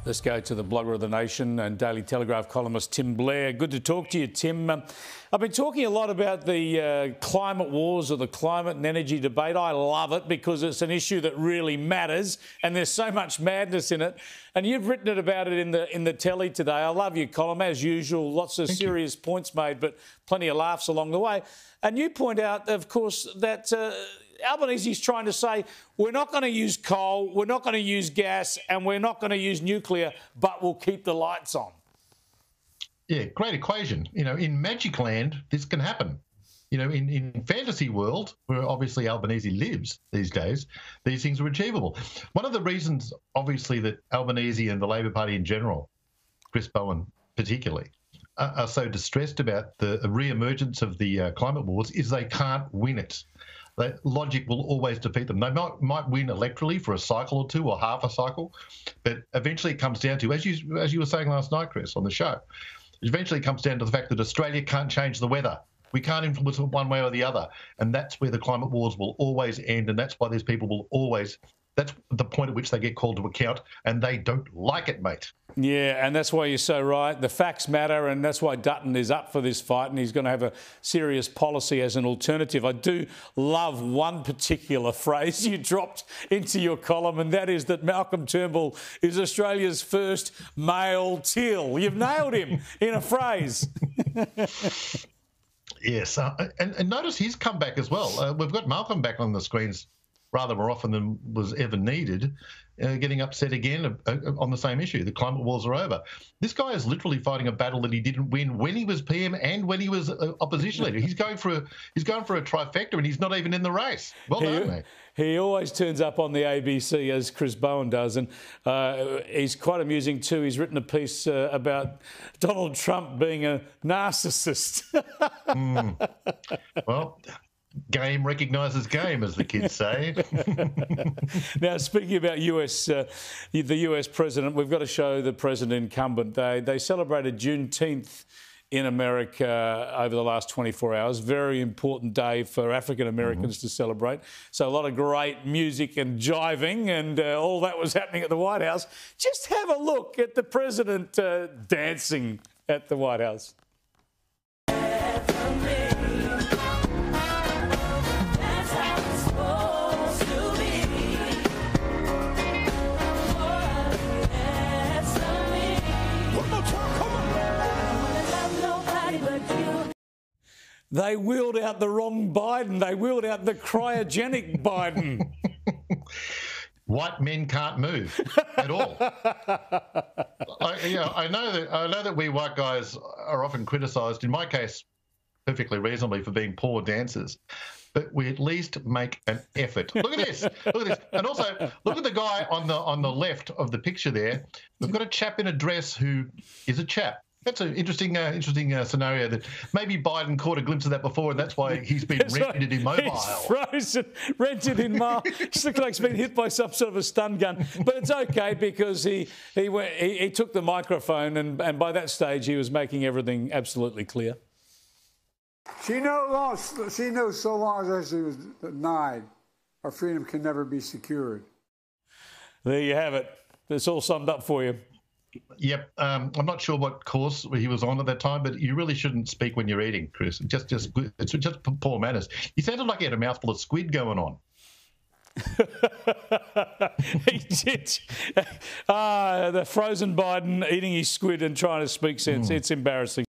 Let's go to the blogger of the nation and Daily Telegraph columnist Tim Blair. Good to talk to you, Tim. I've been talking a lot about the climate wars or the climate and energy debate. I love it because it's an issue that really matters and there's so much madness in it. And you've written about it in the telly today. I love your column, as usual. Lots of serious points made, but plenty of laughs along the way. And you point out, of course, that Albanese is trying to say we're not going to use coal, we're not going to use gas, and we're not going to use nuclear, but we'll keep the lights on. Yeah, great equation. You know, in Magic Land, this can happen. You know, in fantasy world, where obviously Albanese lives these days, these things are achievable. One of the reasons, obviously, that Albanese and the Labor Party in general, Chris Bowen particularly, are so distressed about the re-emergence of the climate wars is they can't win it. Logic will always defeat them. They might win electorally for a cycle or two or half a cycle, but eventually it comes down to, as you were saying last night, Chris, on the show, it eventually comes down to the fact that Australia can't change the weather. We can't influence it one way or the other, and that's where the climate wars will always end, and that's why these people will always... That's the point at which they get called to account, and they don't like it, mate. Yeah, and that's why you're so right. The facts matter, and that's why Dutton is up for this fight, and he's going to have a serious policy as an alternative. I do love one particular phrase you dropped into your column, and that is that Malcolm Turnbull is Australia's first male Till. You've nailed him in a phrase. Yes, and notice his comeback as well. We've got Malcolm back on the screens rather more often than was ever needed, getting upset again on the same issue. The climate wars are over. This guy is literally fighting a battle that he didn't win when he was PM and when he was opposition leader. He's going for a trifecta, and he's not even in the race. Well done, mate. He always turns up on the ABC, as Chris Bowen does, and he's quite amusing too. He's written a piece about Donald Trump being a narcissist. Well, game recognises game, as the kids say. Now, speaking about the US president, we've got to show the president incumbent. They celebrated Juneteenth in America over the last 24 hours. Very important day for African Americans to celebrate. So a lot of great music and jiving and all that was happening at the White House. Just have a look at the president dancing at the White House. They wheeled out the wrong Biden. They wheeled out the cryogenic Biden. White men can't move at all. I know that we white guys are often criticised, in my case, perfectly reasonably, for being poor dancers. But we at least make an effort. Look at this. Look at this. And also, look at the guy on the left of the picture there. We've got a chap in a dress who is a chap. That's an interesting scenario that maybe Biden caught a glimpse of that before, and that's why he's been rented immobile. He's frozen, rented in Mile. Just looks like he's been hit by some sort of a stun gun. But it's okay because he took the microphone, and by that stage he was making everything absolutely clear. She knows so long as she was denied, our freedom can never be secured. There you have it. It's all summed up for you. Yep. I'm not sure what course he was on at that time, but you really shouldn't speak when you're eating, Chris. It's just poor manners. He sounded like he had a mouthful of squid going on. He did. The frozen Biden eating his squid and trying to speak sense. It's embarrassing.